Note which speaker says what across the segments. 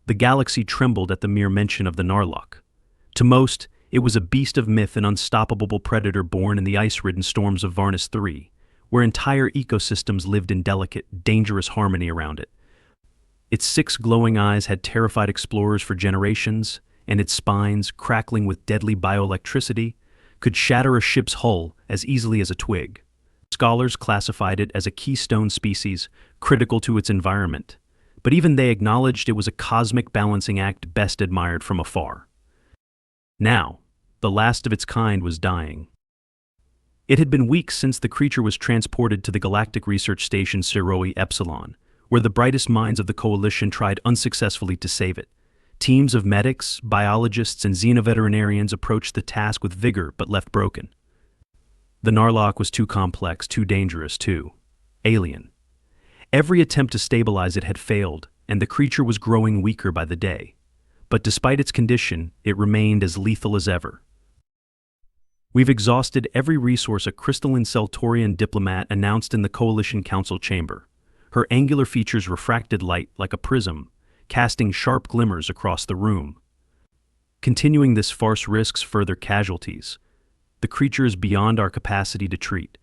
Speaker 1: The galaxy trembled at the mere mention of the Narlok. To most, it was a beast of myth, an unstoppable predator born in the ice-ridden storms of Varnus III, where entire ecosystems lived in delicate, dangerous harmony around it. Its 6 glowing eyes had terrified explorers for generations, and its spines, crackling with deadly bioelectricity, could shatter a ship's hull as easily as a twig. Scholars classified it as a keystone species, critical to its environment, but even they acknowledged it was a cosmic balancing act best admired from afar. Now, the last of its kind was dying. It had been weeks since the creature was transported to the galactic research station Siroi Epsilon, where the brightest minds of the Coalition tried unsuccessfully to save it. Teams of medics, biologists, and xenoveterinarians approached the task with vigor but left broken. The Narlok was too complex, too dangerous, too alien. Every attempt to stabilize it had failed, and the creature was growing weaker by the day. But despite its condition, it remained as lethal as ever. "We've exhausted every resource," a crystalline Seltorian diplomat announced in the Coalition Council chamber. Her angular features refracted light like a prism, casting sharp glimmers across the room. "Continuing this farce risks further casualties. The creature is beyond our capacity to treat."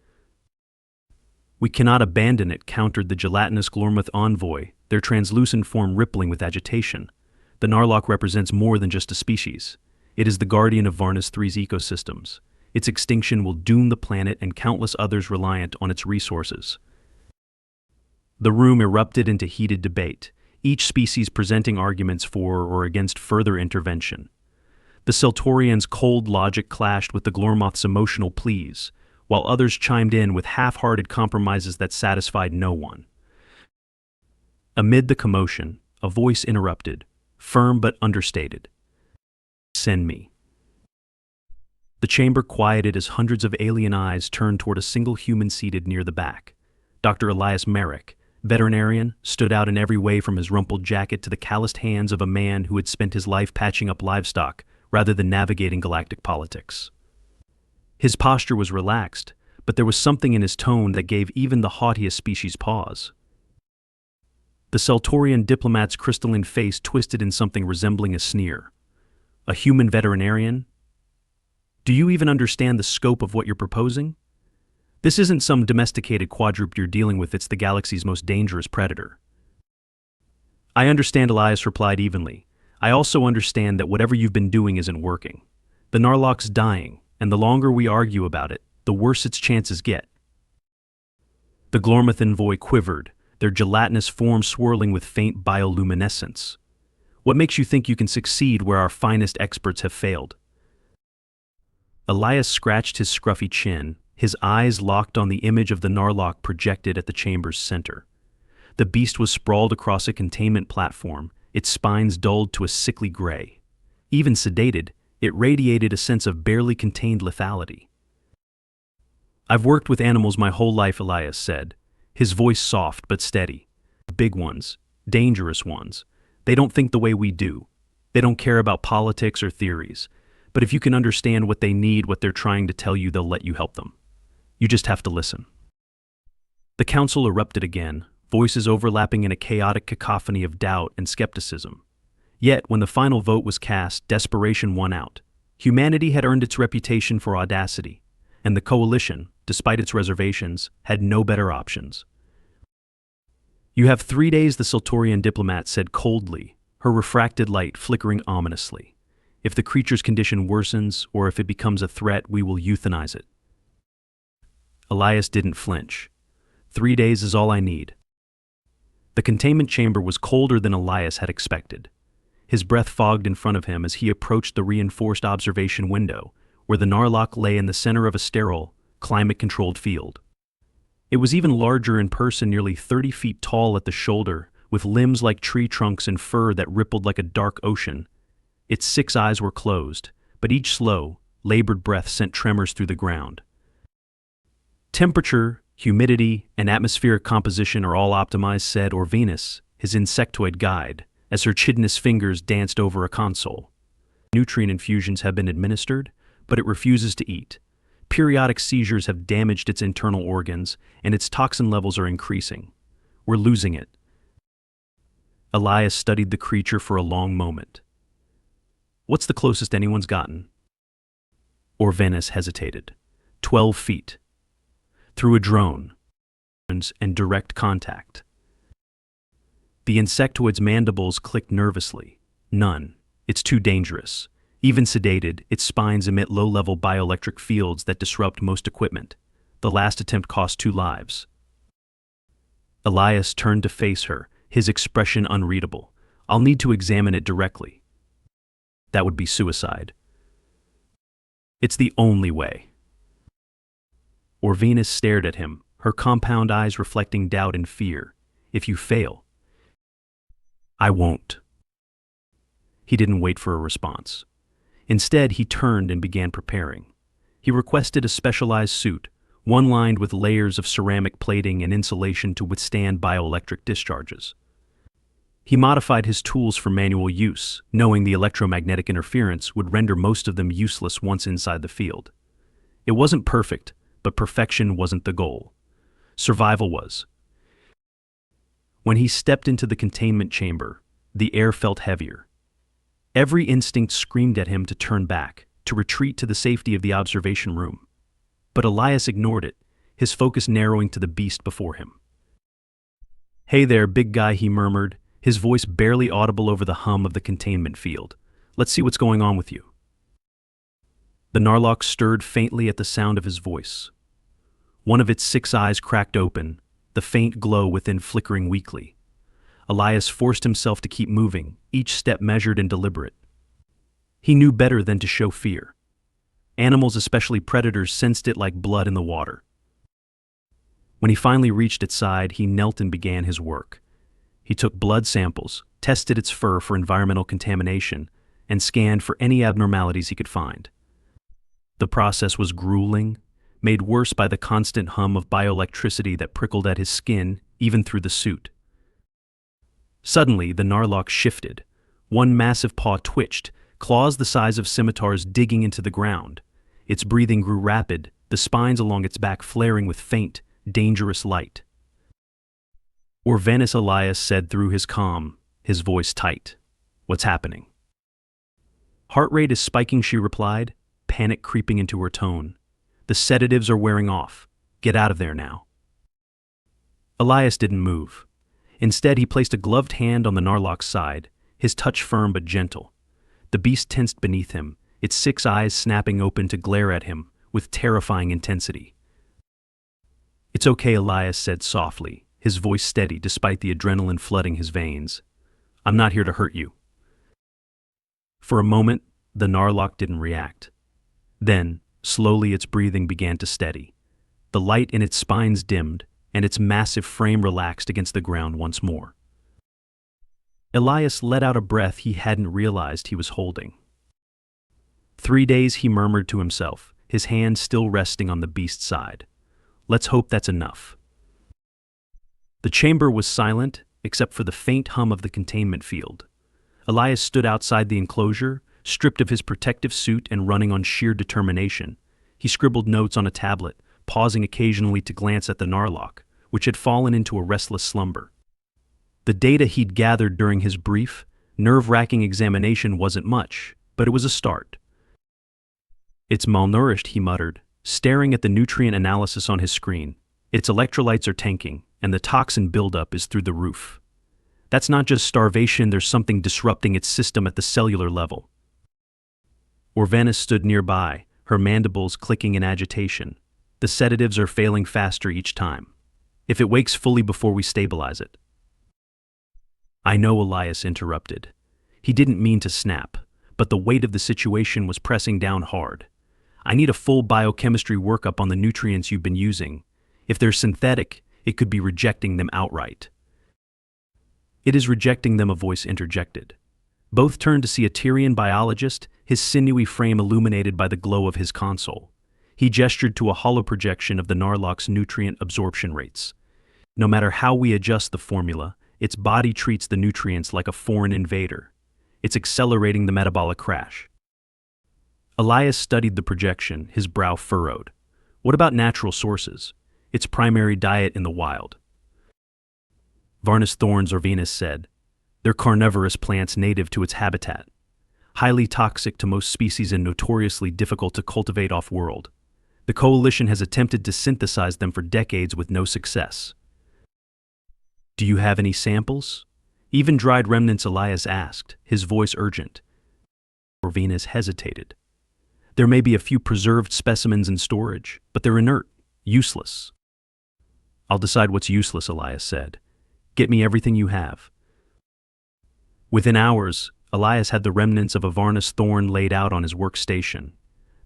Speaker 1: "We cannot abandon it," countered the gelatinous Glormouth envoy, their translucent form rippling with agitation. "The Narlok represents more than just a species. It is the guardian of Varnus III's ecosystems. Its extinction will doom the planet and countless others reliant on its resources." The room erupted into heated debate, each species presenting arguments for or against further intervention. The Seltorians' cold logic clashed with the Glormoth's emotional pleas, while others chimed in with half-hearted compromises that satisfied no one. Amid the commotion, a voice interrupted, firm but understated. "Send me." The chamber quieted as hundreds of alien eyes turned toward a single human seated near the back. Dr. Elias Marek, veterinarian, stood out in every way, from his rumpled jacket to the calloused hands of a man who had spent his life patching up livestock rather than navigating galactic politics. His posture was relaxed, but there was something in his tone that gave even the haughtiest species pause. The Seltorian diplomat's crystalline face twisted in something resembling a sneer. "A human veterinarian? Do you even understand the scope of what you're proposing? This isn't some domesticated quadruped you're dealing with, it's the galaxy's most dangerous predator." "I understand," Elias replied evenly. "I also understand that whatever you've been doing isn't working. The Narlok's dying, and the longer we argue about it, the worse its chances get." The Glormouth envoy quivered, their gelatinous form swirling with faint bioluminescence. "What makes you think you can succeed where our finest experts have failed?" Elias scratched his scruffy chin, his eyes locked on the image of the Narlok projected at the chamber's center. The beast was sprawled across a containment platform, its spines dulled to a sickly gray. Even sedated, it radiated a sense of barely contained lethality. "I've worked with animals my whole life," Elias said, his voice soft but steady. "Big ones, dangerous ones. They don't think the way we do. They don't care about politics or theories. But if you can understand what they need, what they're trying to tell you, they'll let you help them. You just have to listen." The council erupted again, voices overlapping in a chaotic cacophony of doubt and skepticism. Yet, when the final vote was cast, desperation won out. Humanity had earned its reputation for audacity, and the Coalition, despite its reservations, had no better options. "You have 3 days," the Seltorian diplomat said coldly, her refracted light flickering ominously. "If the creature's condition worsens, or if it becomes a threat, we will euthanize it." Elias didn't flinch. 3 days is all I need." The containment chamber was colder than Elias had expected. His breath fogged in front of him as he approached the reinforced observation window, where the Narlok lay in the center of a sterile, climate-controlled field. It was even larger in person, nearly 30 feet tall at the shoulder, with limbs like tree trunks and fur that rippled like a dark ocean. Its 6 eyes were closed, but each slow, labored breath sent tremors through the ground. "Temperature, humidity, and atmospheric composition are all optimized," said Orvenus, his insectoid guide, as her chitinous fingers danced over a console. "Nutrient infusions have been administered, but it refuses to eat. Periodic seizures have damaged its internal organs, and its toxin levels are increasing. We're losing it." Elias studied the creature for a long moment. What's the closest anyone's gotten? Orvenis hesitated. 12 feet. Through a drone. And direct contact. The insectoid's mandibles clicked nervously. None. It's too dangerous. Even sedated, its spines emit low-level bioelectric fields that disrupt most equipment. The last attempt cost 2 lives. Elias turned to face her, his expression unreadable. I'll need to examine it directly. That would be suicide. It's the only way. Orvenis stared at him, her compound eyes reflecting doubt and fear. If you fail. I won't. He didn't wait for a response. Instead, he turned and began preparing. He requested a specialized suit, one lined with layers of ceramic plating and insulation to withstand bioelectric discharges. He modified his tools for manual use, knowing the electromagnetic interference would render most of them useless once inside the field. It wasn't perfect, but perfection wasn't the goal. Survival was. When he stepped into the containment chamber, the air felt heavier. Every instinct screamed at him to turn back, to retreat to the safety of the observation room. But Elias ignored it, his focus narrowing to the beast before him. Hey there, big guy, he murmured, his voice barely audible over the hum of the containment field. Let's see what's going on with you. The Narlok stirred faintly at the sound of his voice. One of its 6 eyes cracked open, the faint glow within flickering weakly. Elias forced himself to keep moving, each step measured and deliberate. He knew better than to show fear. Animals, especially predators, sensed it like blood in the water. When he finally reached its side, he knelt and began his work. He took blood samples, tested its fur for environmental contamination, and scanned for any abnormalities he could find. The process was grueling, made worse by the constant hum of bioelectricity that prickled at his skin, even through the suit. Suddenly, the Narlok shifted. One massive paw twitched, claws the size of scimitars digging into the ground. Its breathing grew rapid, the spines along its back flaring with faint, dangerous light. Orvenis, Elias said through his calm, his voice tight. What's happening? Heart rate is spiking, she replied, panic creeping into her tone. The sedatives are wearing off. Get out of there now. Elias didn't move. Instead, he placed a gloved hand on the Narlok's side, his touch firm but gentle. The beast tensed beneath him, its 6 eyes snapping open to glare at him with terrifying intensity. It's okay, Elias said softly, his voice steady despite the adrenaline flooding his veins. I'm not here to hurt you. For a moment, the Narlok didn't react. Then, slowly its breathing began to steady. The light in its spines dimmed, and its massive frame relaxed against the ground once more. Elias let out a breath he hadn't realized he was holding. 3 days, he murmured to himself, his hand still resting on the beast's side. Let's hope that's enough. The chamber was silent, except for the faint hum of the containment field. Elias stood outside the enclosure, stripped of his protective suit and running on sheer determination. He scribbled notes on a tablet, pausing occasionally to glance at the Narlok, which had fallen into a restless slumber. The data he'd gathered during his brief, nerve-wracking examination wasn't much, but it was a start. It's malnourished, he muttered, staring at the nutrient analysis on his screen. Its electrolytes are tanking, and the toxin buildup is through the roof. That's not just starvation, there's something disrupting its system at the cellular level. Orvenis stood nearby, her mandibles clicking in agitation. The sedatives are failing faster each time. If it wakes fully before we stabilize it. I know, Elias interrupted. He didn't mean to snap, but the weight of the situation was pressing down hard. I need a full biochemistry workup on the nutrients you've been using. If they're synthetic, it could be rejecting them outright. It is rejecting them, a voice interjected. Both turned to see a Tyrian biologist, his sinewy frame illuminated by the glow of his console. He gestured to a hollow projection of the Narlok's nutrient absorption rates. No matter how we adjust the formula, its body treats the nutrients like a foreign invader. It's accelerating the metabolic crash. Elias studied the projection, his brow furrowed. What about natural sources? Its primary diet in the wild? Varnis Thorns, Orvenis said. They're carnivorous plants native to its habitat, highly toxic to most species and notoriously difficult to cultivate off-world. The coalition has attempted to synthesize them for decades with no success. Do you have any samples? Even dried remnants, Elias asked, his voice urgent. Venus hesitated. There may be a few preserved specimens in storage, but they're inert, useless. I'll decide what's useless, Elias said. Get me everything you have. Within hours, Elias had the remnants of a Varnus thorn laid out on his workstation.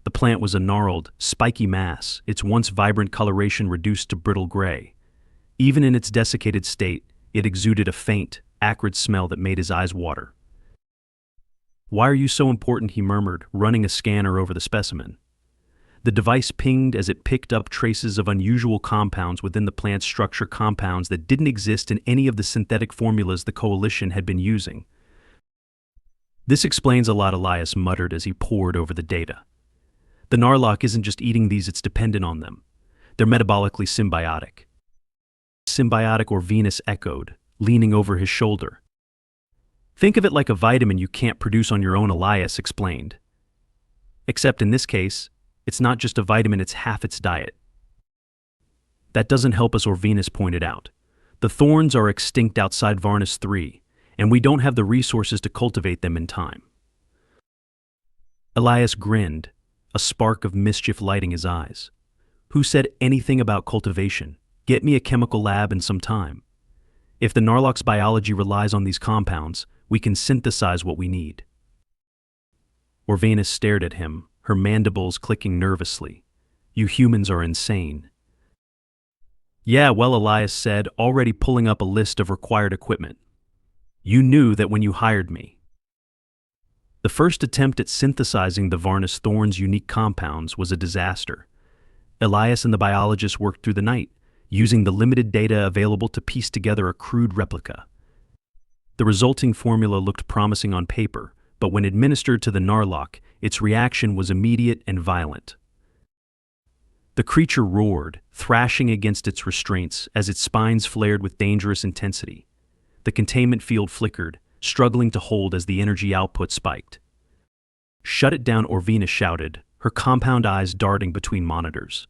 Speaker 1: The plant was a gnarled, spiky mass, its once vibrant coloration reduced to brittle gray. Even in its desiccated state, it exuded a faint, acrid smell that made his eyes water. Why are you so important? He murmured, running a scanner over the specimen. The device pinged as it picked up traces of unusual compounds within the plant's structure, compounds that didn't exist in any of the synthetic formulas the coalition had been using. This explains a lot, Elias muttered as he pored over the data. The Narlok isn't just eating these, it's dependent on them. They're metabolically symbiotic. Symbiotic, or Venus echoed, leaning over his shoulder. Think of it like a vitamin you can't produce on your own, Elias explained. Except in this case, it's not just a vitamin, it's half its diet. That doesn't help us, Venus pointed out. The thorns are extinct outside Varnus 3, and we don't have the resources to cultivate them in time. Elias grinned, a spark of mischief lighting his eyes. Who said anything about cultivation? Get me a chemical lab and some time. If the Narlok's biology relies on these compounds, we can synthesize what we need. Venus stared at him, her mandibles clicking nervously. You humans are insane. Yeah, well, Elias said, already pulling up a list of required equipment. You knew that when you hired me. The first attempt at synthesizing the Varnus thorn's unique compounds was a disaster. Elias and the biologist worked through the night, using the limited data available to piece together a crude replica. The resulting formula looked promising on paper, but when administered to the Narlok, its reaction was immediate and violent. The creature roared, thrashing against its restraints as its spines flared with dangerous intensity. The containment field flickered, struggling to hold as the energy output spiked. Shut it down, Venus shouted, her compound eyes darting between monitors.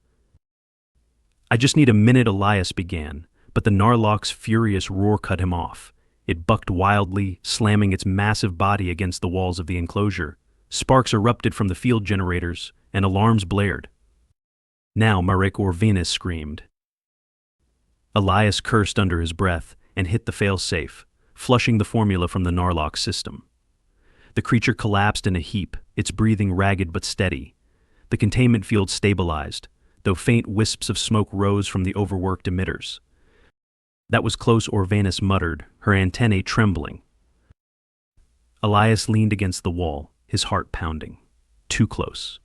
Speaker 1: I just need a minute, Elias began, but the Narlok's furious roar cut him off. It bucked wildly, slamming its massive body against the walls of the enclosure. Sparks erupted from the field generators, and alarms blared. Now, Marek, Venus screamed. Elias cursed under his breath and hit the fail-safe, flushing the formula from the Narlok system. The creature collapsed in a heap, its breathing ragged but steady. The containment field stabilized, though faint wisps of smoke rose from the overworked emitters. That was close, Venus muttered, her antennae trembling. Elias leaned against the wall, his heart pounding. Too close.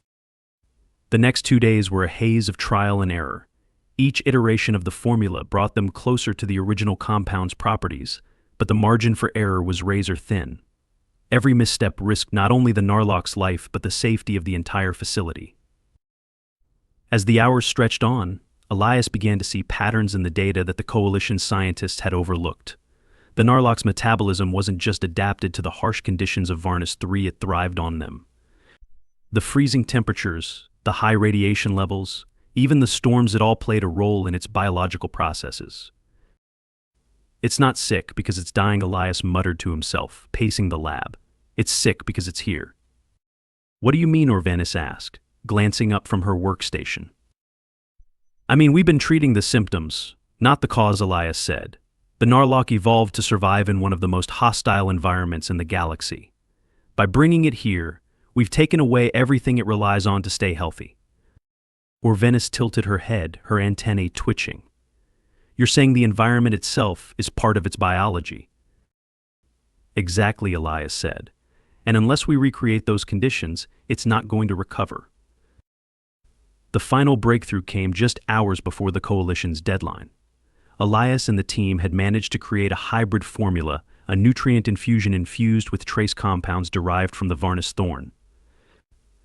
Speaker 1: The next 2 days were a haze of trial and error. Each iteration of the formula brought them closer to the original compound's properties, but the margin for error was razor thin. Every misstep risked not only the Narlok's life but the safety of the entire facility. As the hours stretched on, Elias began to see patterns in the data that the coalition scientists had overlooked. The Narlok's metabolism wasn't just adapted to the harsh conditions of Varnus 3, it thrived on them. The freezing temperatures, the high radiation levels, even the storms, it all played a role in its biological processes. It's not sick because it's dying, Elias muttered to himself, pacing the lab. It's sick because it's here. What do you mean, Venus asked, glancing up from her workstation. I mean, we've been treating the symptoms, not the cause, Elias said. The Narlok evolved to survive in one of the most hostile environments in the galaxy. By bringing it here, we've taken away everything it relies on to stay healthy. Venus tilted her head, her antennae twitching. You're saying the environment itself is part of its biology? Exactly, Elias said. And unless we recreate those conditions, it's not going to recover. The final breakthrough came just hours before the coalition's deadline. Elias and the team had managed to create a hybrid formula, a nutrient infusion infused with trace compounds derived from the Varnus thorn.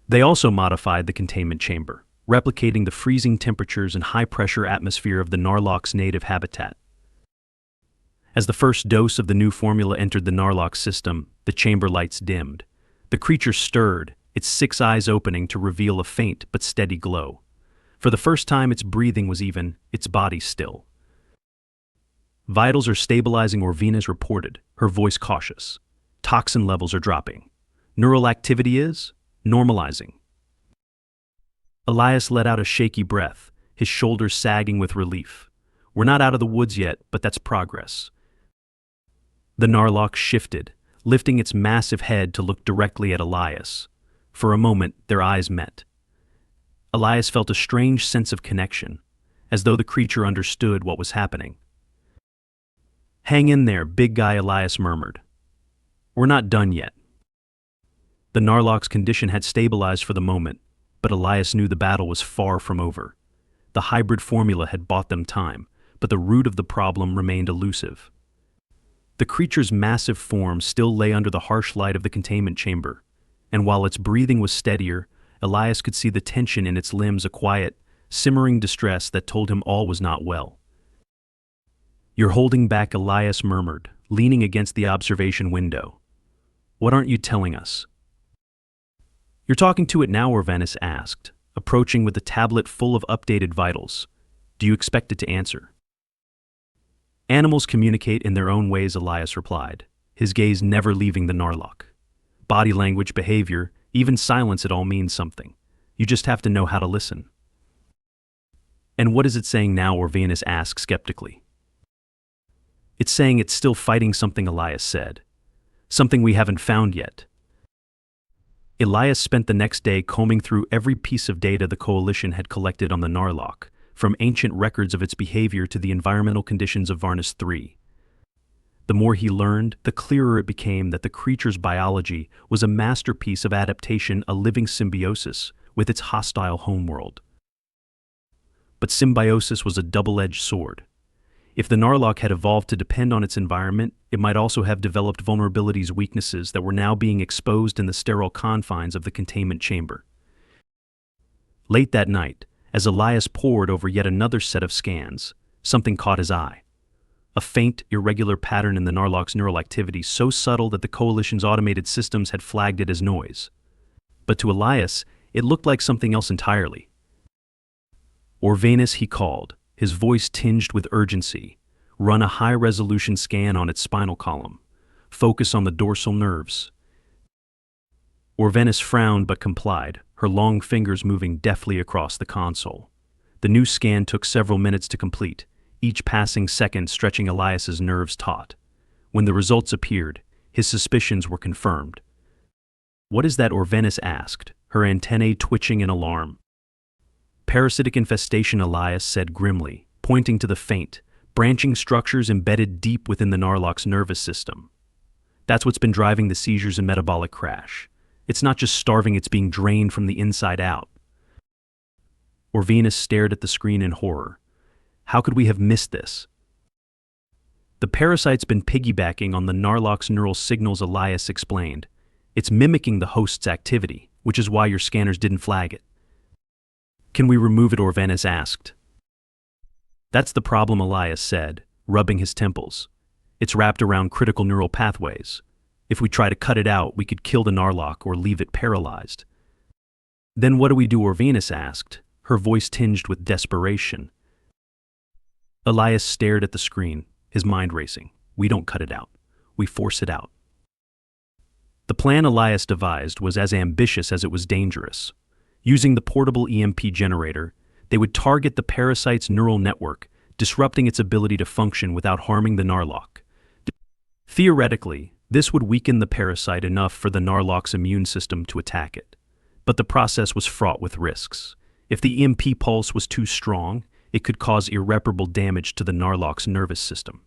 Speaker 1: They also modified the containment chamber, replicating the freezing temperatures and high-pressure atmosphere of the Narlok's native habitat. As the first dose of the new formula entered the Narlok system, the chamber lights dimmed. The creature stirred, its 6 eyes opening to reveal a faint but steady glow. For the first time, its breathing was even, its body still. Vitals are stabilizing, Orvina's reported, her voice cautious. Toxin levels are dropping. Neural activity is normalizing. Elias let out a shaky breath, his shoulders sagging with relief. We're not out of the woods yet, but that's progress. The Narlok shifted, lifting its massive head to look directly at Elias. For a moment, their eyes met. Elias felt a strange sense of connection, as though the creature understood what was happening. Hang in there, big guy, Elias murmured. We're not done yet. The Narlok's condition had stabilized for the moment, but Elias knew the battle was far from over. The hybrid formula had bought them time, but the root of the problem remained elusive. The creature's massive form still lay under the harsh light of the containment chamber, and while its breathing was steadier, Elias could see the tension in its limbs, a quiet, simmering distress that told him all was not well. You're holding back, Elias murmured, leaning against the observation window. What aren't you telling us? You're talking to it now, Orvina asked, approaching with a tablet full of updated vitals. Do you expect it to answer? Animals communicate in their own ways, Elias replied, his gaze never leaving the Narlok. Body language, behavior, even silence, it all means something. You just have to know how to listen. And what is it saying now? Orvina asked skeptically. It's saying it's still fighting something, Elias said. Something we haven't found yet. Elias spent the next day combing through every piece of data the Coalition had collected on the Narlok, from ancient records of its behavior to the environmental conditions of Varnis III. The more he learned, the clearer it became that the creature's biology was a masterpiece of adaptation, a living symbiosis with its hostile homeworld. But symbiosis was a double-edged sword. If the Narlok had evolved to depend on its environment, it might also have developed vulnerabilities, weaknesses that were now being exposed in the sterile confines of the containment chamber. Late that night, as Elias pored over yet another set of scans, something caught his eye. A faint, irregular pattern in the Narlok's neural activity, so subtle that the Coalition's automated systems had flagged it as noise. But to Elias, it looked like something else entirely. Orvina, he called, his voice tinged with urgency. Run a high-resolution scan on its spinal column. Focus on the dorsal nerves. Orvina frowned but complied, her long fingers moving deftly across the console. The new scan took several minutes to complete, each passing second stretching Elias's nerves taut. When the results appeared, his suspicions were confirmed. What is that? Orvina asked, her antennae twitching in alarm. Parasitic infestation, Elias said grimly, pointing to the faint, branching structures embedded deep within the Narlok's nervous system. That's what's been driving the seizures and metabolic crash. It's not just starving, it's being drained from the inside out. Orvina stared at the screen in horror. How could we have missed this? The parasite's been piggybacking on the Narlok's neural signals, Elias explained. It's mimicking the host's activity, which is why your scanners didn't flag it. Can we remove it? Orvina asked. That's the problem, Elias said, rubbing his temples. It's wrapped around critical neural pathways. If we try to cut it out, we could kill the Narlok or leave it paralyzed. Then what do we do? Orvina asked, her voice tinged with desperation. Elias stared at the screen, his mind racing. We don't cut it out. We force it out. The plan Elias devised was as ambitious as it was dangerous. Using the portable EMP generator, they would target the parasite's neural network, disrupting its ability to function without harming the Narlok. Theoretically, this would weaken the parasite enough for the Narlok's immune system to attack it. But the process was fraught with risks. If the EMP pulse was too strong, it could cause irreparable damage to the Narlok's nervous system.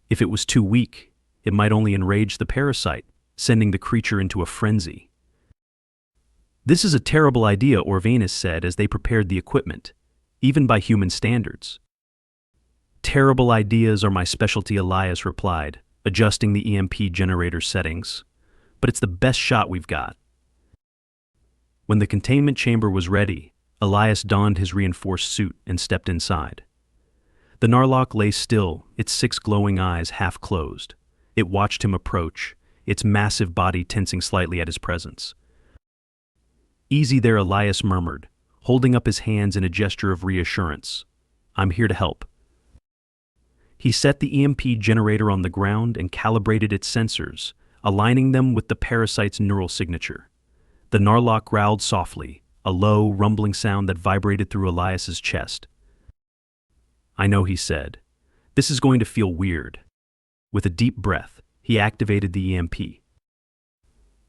Speaker 1: If it was too weak, it might only enrage the parasite, sending the creature into a frenzy. This is a terrible idea, Orvina said as they prepared the equipment, even by human standards. Terrible ideas are my specialty, Elias replied, adjusting the EMP generator settings. But it's the best shot we've got. When the containment chamber was ready, Elias donned his reinforced suit and stepped inside. The Narlok lay still, its 6 glowing eyes half closed. It watched him approach, its massive body tensing slightly at his presence. "Easy there," Elias murmured, holding up his hands in a gesture of reassurance. "I'm here to help." He set the EMP generator on the ground and calibrated its sensors, aligning them with the parasite's neural signature. The Narlok growled softly, a low, rumbling sound that vibrated through Elias's chest. "I know," he said. "This is going to feel weird." With a deep breath, he activated the EMP.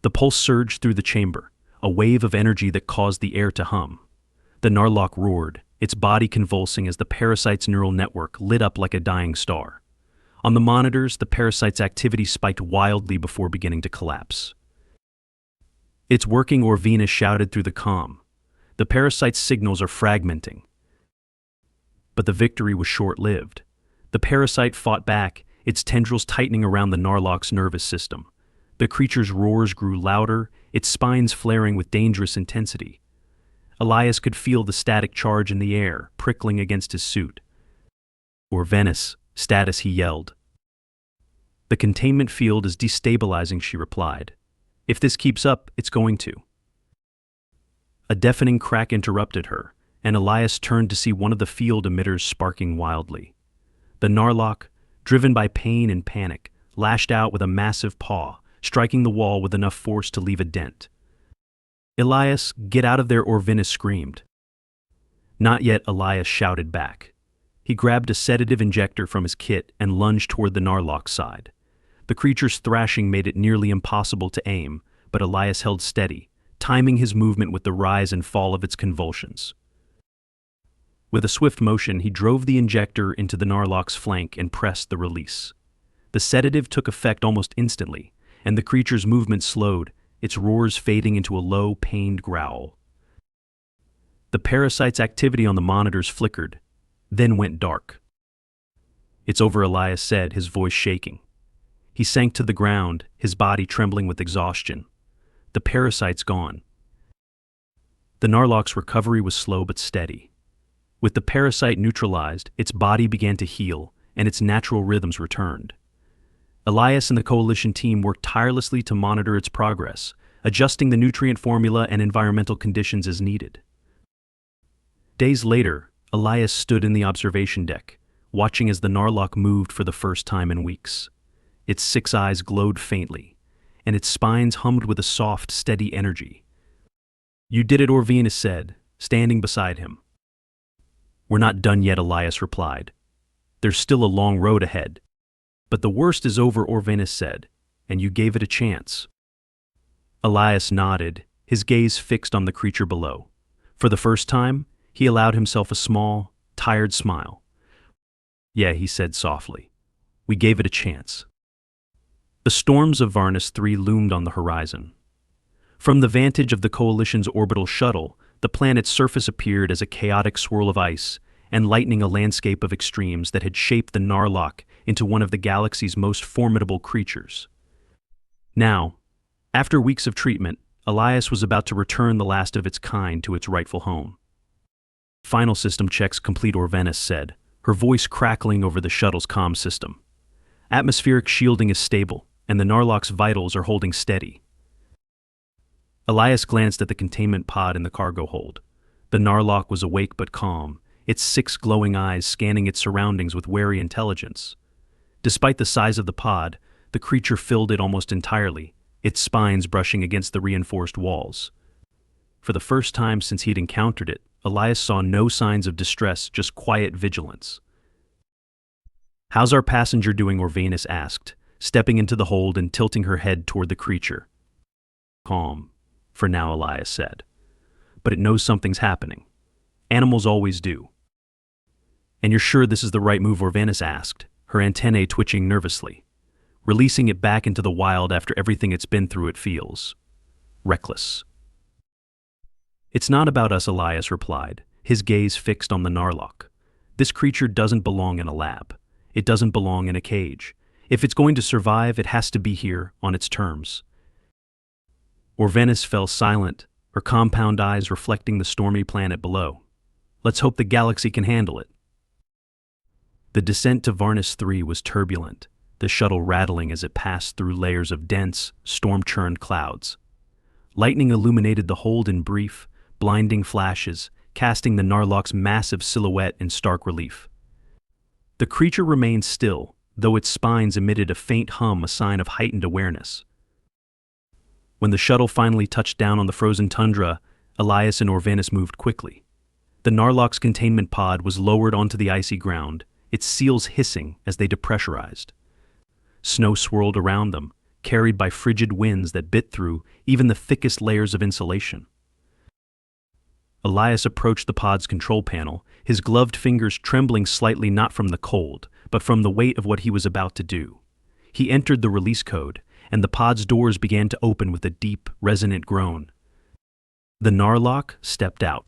Speaker 1: The pulse surged through the chamber, a wave of energy that caused the air to hum. The Narlok roared, its body convulsing as the parasite's neural network lit up like a dying star. On the monitors, the parasite's activity spiked wildly before beginning to collapse. "It's working," Orvina shouted through the comm. "The parasite's signals are fragmenting." But the victory was short-lived. The parasite fought back, its tendrils tightening around the Narlok's nervous system. The creature's roars grew louder, its spines flaring with dangerous intensity. Elias could feel the static charge in the air, prickling against his suit. "Orvenis, status," he yelled. "The containment field is destabilizing," she replied. "If this keeps up, it's going to." A deafening crack interrupted her, and Elias turned to see one of the field emitters sparking wildly. The Narlok, driven by pain and panic, lashed out with a massive paw, striking the wall with enough force to leave a dent. "Elias, get out of there," Orvenis screamed. "Not yet," Elias shouted back. He grabbed a sedative injector from his kit and lunged toward the Narlok's side. The creature's thrashing made it nearly impossible to aim, but Elias held steady, timing his movement with the rise and fall of its convulsions. With a swift motion, he drove the injector into the Narlok's flank and pressed the release. The sedative took effect almost instantly, and the creature's movement slowed, its roars fading into a low, pained growl. The parasite's activity on the monitors flickered, then went dark. "It's over," Elias said, his voice shaking. He sank to the ground, his body trembling with exhaustion. "The parasite's gone." The Narlok's recovery was slow but steady. With the parasite neutralized, its body began to heal, and its natural rhythms returned. Elias and the coalition team worked tirelessly to monitor its progress, adjusting the nutrient formula and environmental conditions as needed. Days later, Elias stood in the observation deck, watching as the Narlok moved for the first time in weeks. Its 6 eyes glowed faintly, and its spines hummed with a soft, steady energy. "You did it," Orvina said, standing beside him. "We're not done yet," Elias replied. "There's still a long road ahead. But the worst is over," Orvina said, "and you gave it a chance." Elias nodded, his gaze fixed on the creature below. For the first time, he allowed himself a small, tired smile. "Yeah," he said softly. "We gave it a chance." The storms of Varnus III loomed on the horizon. From the vantage of the Coalition's orbital shuttle, the planet's surface appeared as a chaotic swirl of ice, enlightening a landscape of extremes that had shaped the Narlok into one of the galaxy's most formidable creatures. Now, after weeks of treatment, Elias was about to return the last of its kind to its rightful home. "Final system checks complete," Orvenis said, her voice crackling over the shuttle's comm system. "Atmospheric shielding is stable, and the Narlok's vitals are holding steady." Elias glanced at the containment pod in the cargo hold. The Narlok was awake but calm, its 6 glowing eyes scanning its surroundings with wary intelligence. Despite the size of the pod, the creature filled it almost entirely, its spines brushing against the reinforced walls. For the first time since he'd encountered it, Elias saw no signs of distress, just quiet vigilance. "How's our passenger doing?" Orvenis asked, stepping into the hold and tilting her head toward the creature. "Calm, for now," Elias said. "But it knows something's happening. Animals always do." "And you're sure this is the right move?" Orvenis asked, her antennae twitching nervously. "Releasing it back into the wild after everything it's been through, it feels reckless." "It's not about us," Elias replied, his gaze fixed on the Narlok. "This creature doesn't belong in a lab. It doesn't belong in a cage. If it's going to survive, it has to be here on its terms." Orvenis fell silent, her compound eyes reflecting the stormy planet below. "Let's hope the galaxy can handle it." The descent to Varnus 3 was turbulent, the shuttle rattling as it passed through layers of dense, storm-churned clouds. Lightning illuminated the hold in brief, blinding flashes, casting the Narlok's massive silhouette in stark relief. The creature remained still, though its spines emitted a faint hum, a sign of heightened awareness. When the shuttle finally touched down on the frozen tundra, Elias and Orvanus moved quickly. The Narlok's containment pod was lowered onto the icy ground, its seals hissing as they depressurized. Snow swirled around them, carried by frigid winds that bit through even the thickest layers of insulation. Elias approached the pod's control panel, his gloved fingers trembling slightly not from the cold, but from the weight of what he was about to do. He entered the release code, and the pod's doors began to open with a deep, resonant groan. The Narlok stepped out.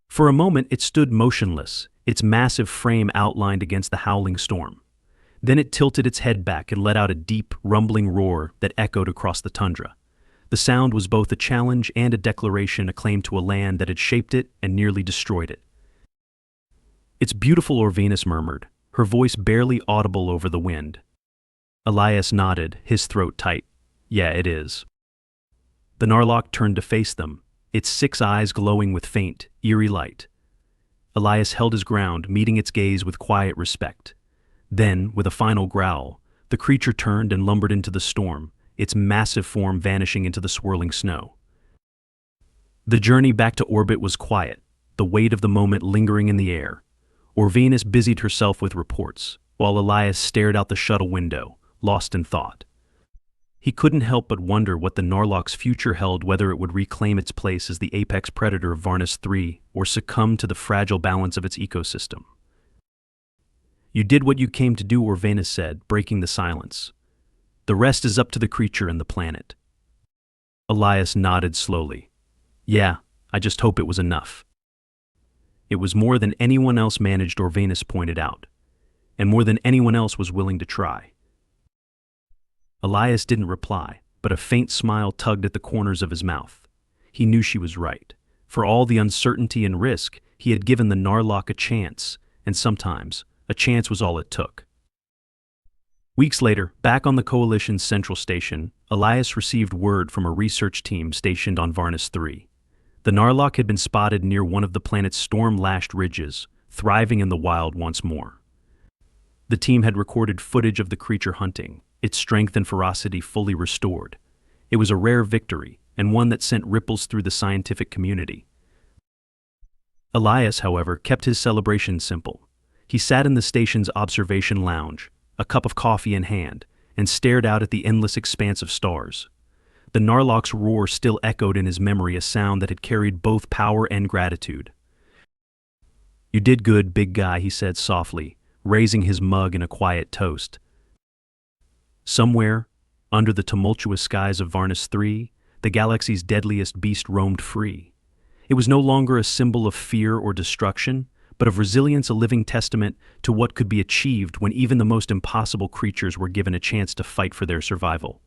Speaker 1: For a moment it stood motionless, its massive frame outlined against the howling storm. Then it tilted its head back and let out a deep, rumbling roar that echoed across the tundra. The sound was both a challenge and a declaration, a claim to a land that had shaped it and nearly destroyed it. "It's beautiful," Orvanus murmured, her voice barely audible over the wind. Elias nodded, his throat tight. "Yeah, it is." The Narlok turned to face them, its 6 eyes glowing with faint, eerie light. Elias held his ground, meeting its gaze with quiet respect. Then, with a final growl, the creature turned and lumbered into the storm, its massive form vanishing into the swirling snow. The journey back to orbit was quiet, the weight of the moment lingering in the air. Orvanus busied herself with reports, while Elias stared out the shuttle window, lost in thought. He couldn't help but wonder what the Narlok's future held, whether it would reclaim its place as the apex predator of Varnus 3 or succumb to the fragile balance of its ecosystem. "You did what you came to do," Orvanus said, breaking the silence. "The rest is up to the creature and the planet." Elias nodded slowly. "Yeah, I just hope it was enough." It was more than anyone else managed, Orvanus pointed out, and more than anyone else was willing to try. Elias didn't reply, but a faint smile tugged at the corners of his mouth. He knew she was right. For all the uncertainty and risk, he had given the Narlok a chance, and sometimes a chance was all it took. Weeks later, back on the Coalition's central station, Elias received word from a research team stationed on Varnus 3. The Narlok had been spotted near one of the planet's storm-lashed ridges, thriving in the wild once more. The team had recorded footage of the creature hunting, its strength and ferocity fully restored. It was a rare victory, and one that sent ripples through the scientific community. Elias, however, kept his celebration simple. He sat in the station's observation lounge, a cup of coffee in hand, and stared out at the endless expanse of stars. The Narlok's roar still echoed in his memory, a sound that had carried both power and gratitude. "You did good, big guy," he said softly, raising his mug in a quiet toast. Somewhere, under the tumultuous skies of Varnus 3, the galaxy's deadliest beast roamed free. It was no longer a symbol of fear or destruction, but of resilience, a living testament to what could be achieved when even the most impossible creatures were given a chance to fight for their survival.